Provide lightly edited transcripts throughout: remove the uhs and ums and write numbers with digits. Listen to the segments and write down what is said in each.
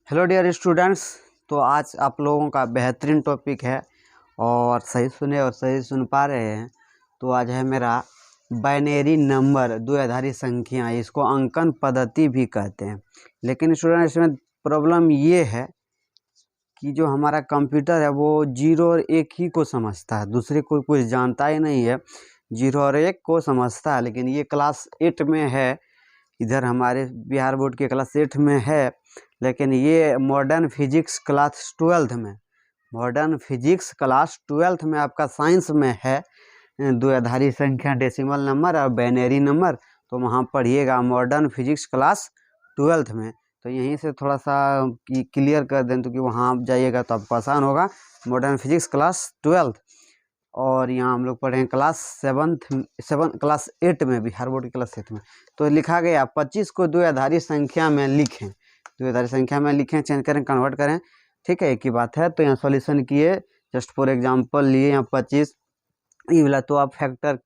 Hello dear students. तो आज आप लोगों का बेहतरीन टॉपिक है और सही सुने और सही सुन पा रहे हैं। तो आज है मेरा बाइनरी नंबर, द्विआधारी संख्या, इसको अंकन पद्धति भी कहते हैं। लेकिन स्टूडेंट्स इसमें प्रॉब्लम ये है कि जो हमारा कंप्यूटर है वो 0 और 1 ही को समझता है, दूसरे को कुछ जानता ही नहीं है। 0 और 1 को समझता है, लेकिन ये क्लास 8 में है, इधर हमारे बिहार बोर्ड के क्लास 8 में है। लेकिन ये मॉडर्न फिजिक्स क्लास 12 में, मॉडर्न फिजिक्स क्लास 12 में आपका साइंस में है द्विआधारी संख्या, डेसिमल नंबर और बाइनरी नंबर। तो वहाँ पढ़िएगा मॉडर्न फिजिक्स क्लास 12 में। तो यहीं से थोड़ा सा क्लियर कर दें, तो कि वहाँ आप जाइएगा तो आपको आसान होगा। मॉडर्न फिजिक्स क्लास 12 और यहाँ हम लोग पढ़े हैं क्लास 7 क्लास 8 में, बिहार बोर्ड की क्लास 8 में। तो लिखा गया 25 को द्विआधारी संख्या में लिखें, द्विआधारी संख्या में लिखें, चेंज करें, कन्वर्ट करें, ठीक है, एक ही बात है। तो यहाँ सॉल्यूशन किए, जस्ट फॉर एग्जांपल लिए यहाँ 25 ये वाला। तो आप फैक्टर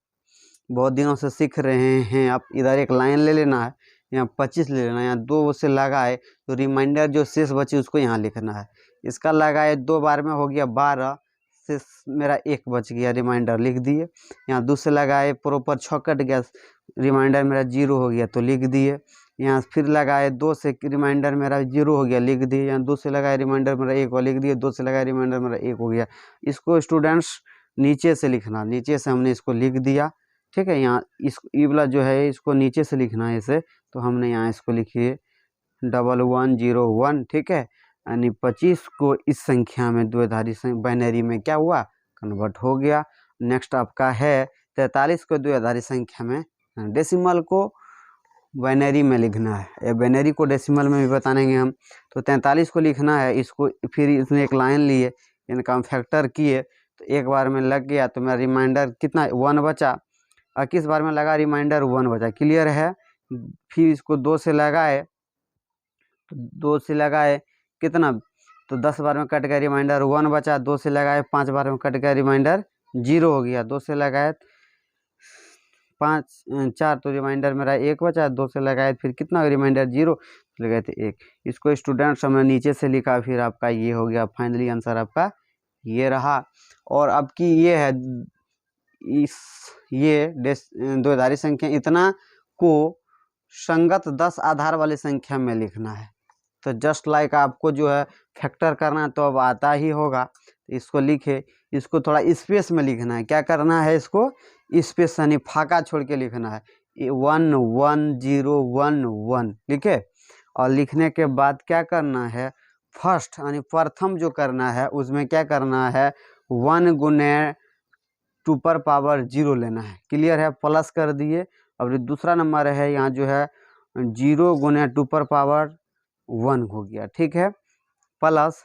बहुत दिनों से सीख रहे हैं, आप इधर एक लाइन ले लेना है, यहाँ 25 ले लेना है, यहाँ 2 से लगाए तो रिमाइंडर जो शेष बची उसको यहाँ लिखना है। इसका लगाए 2 बार में हो गया 12, से मेरा 1 बच गया, रिमाइंडर लिख दिए। यहाँ 2 से लगाए प्रॉपर 6 कट गया, रिमाइंडर मेरा 0 हो गया तो लिख दिए। यहाँ फिर लगाए 2 से, रिमाइंडर मेरा 0 हो गया, लिख दिए। यहाँ 2 से लगाए रिमाइंडर मेरा 1 हो, लिख दिए। 2 से लगाए रिमाइंडर मेरा 1 हो गया। इसको स्टूडेंट्स नीचे से लिखना, नीचे से हमने इसको लिख दिया, ठीक है। यहाँ इस ये वाला जो है इसको नीचे से लिखना है इसे, तो हमने यहाँ इसको लिखिए 1101, ठीक है। यानी 25 को इस संख्या में द्विआधारी बाइनरी में क्या हुआ, कन्वर्ट हो गया। नेक्स्ट आपका है 43 को द्विआधारी संख्या में, डेसिमल को बाइनरी में लिखना है, या बाइनरी को डेसिमल में भी बताएंगे हम। तो 43 को लिखना है, इसको फिर इसने एक लाइन लिए, इनका हम फैक्टर किए तो एक बार में लग गया, तो मेरा रिमाइंडर कितना 1 बचा। और किस बार में लगा, रिमाइंडर 1 बचा, क्लियर है। फिर इसको 2 से लगाए, तो 2 से लगाए कितना, तो 10 बार में कट गया, रिमाइंडर 1 बचा। 2 से लगाए 5 बार में कट गया, रिमाइंडर 0 हो गया। 2 से लगाए 4 तो रिमाइंडर मेरा 1 बचा। 2 से लगाए फिर कितना, रिमाइंडर 0, लगाए थे 1। इसको स्टूडेंट्स हमने नीचे से लिखा, फिर आपका ये हो गया, फाइनली आंसर आपका ये रहा। और अब की ये है ये द्विआधारी संख्या, इतना को संगत 10 आधार वाली संख्या में लिखना है। तो जस्ट लाइक आपको जो है फैक्टर करना है तो अब आता ही होगा, इसको लिखे। इसको थोड़ा स्पेस में लिखना है, क्या करना है, इसको स्पेस यानी फाका छोड़ के लिखना है। 1 1 0 1 1 लिखे। और लिखने के बाद क्या करना है, फर्स्ट यानी प्रथम जो करना है उसमें क्या करना है, 1 गुने 2 पर पावर 0 लेना है, क्लियर है। प्लस कर दिए। अब दूसरा नंबर है यहाँ जो है 0 गुने 2 पर पावर 1 हो गया, ठीक है। प्लस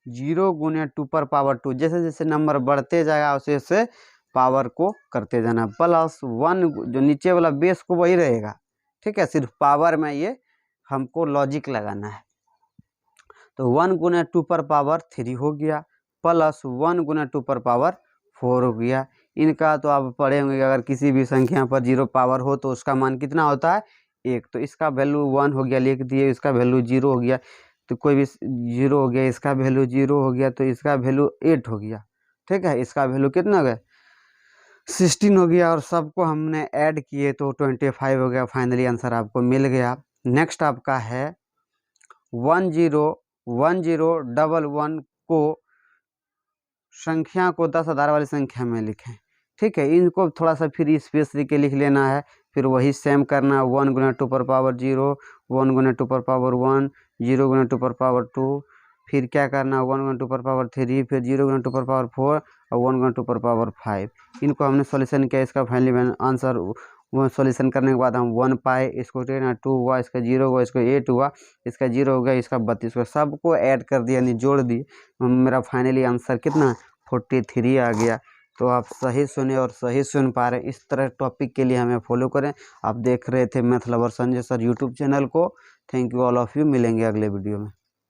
0 गुने 2 पर पावर 2, जैसे जैसे नंबर बढ़ते जाएगा उसे से पावर को करते जाना। प्लस 1 जो नीचे वाला बेस को वही रहेगा, ठीक है, सिर्फ पावर में ये हमको लॉजिक लगाना है। तो 1 गुने 2 पर पावर 3 हो गया, प्लस 1 गुने 2 पर पावर 4 हो गया। इनका तो आप पढ़े होंगे, अगर किसी भी संख्या पर 0 पावर हो तो उसका मान कितना होता है, 1। तो इसका वैल्यू 1 हो गया, लिख दिए। इसका वैल्यू 0 हो गया, तो कोई भी 0 हो गया, इसका वैल्यू 0 हो गया, तो इसका वैल्यू 8 हो गया, ठीक है। इसका वैल्यू कितना हो गया, 16 हो गया। और सबको हमने ऐड किए तो 25 हो गया। फाइनली आंसर आपको मिल गया। नेक्स्ट आपका है 1 0 1 0 1 1 को संख्या को 10 आधार वाली संख्या में लिखें, ठीक है। इनको थोड़ा सा फिर स्पेस दे के लिख लेना है, फिर वही सेम करना है। 1 गुना 2 पर पावर 0, 1 गुना 2 पर पावर 1, 0 गुना 2 पर पावर 2, फिर क्या करना है 1 गुना 2 पर पावर 3, फिर 0 गुना 2 पर पावर 4 और 1 गुना 2 पर पावर 5। इनको हमने सॉल्यूशन किया, इसका फाइनली आंसर वो सॉल्यूशन करने के बाद हम 1 पाए, इसको 2 हुआ, इसका 0 हुआ, इसको 8 हुआ, इसका 0 हो गया, इसका 32 हुआ, सबको ऐड कर दिया, यानी जोड़ दिए। मेरा फाइनली आंसर कितना 43 आ गया। तो आप सही सुने और सही सुन पा रहे हैं। इस तरह टॉपिक के लिए हमें फॉलो करें। आप देख रहे थे math lover Sanjay sir YouTube channel को। Thank you all of you. मिलेंगे अगले वीडियो में।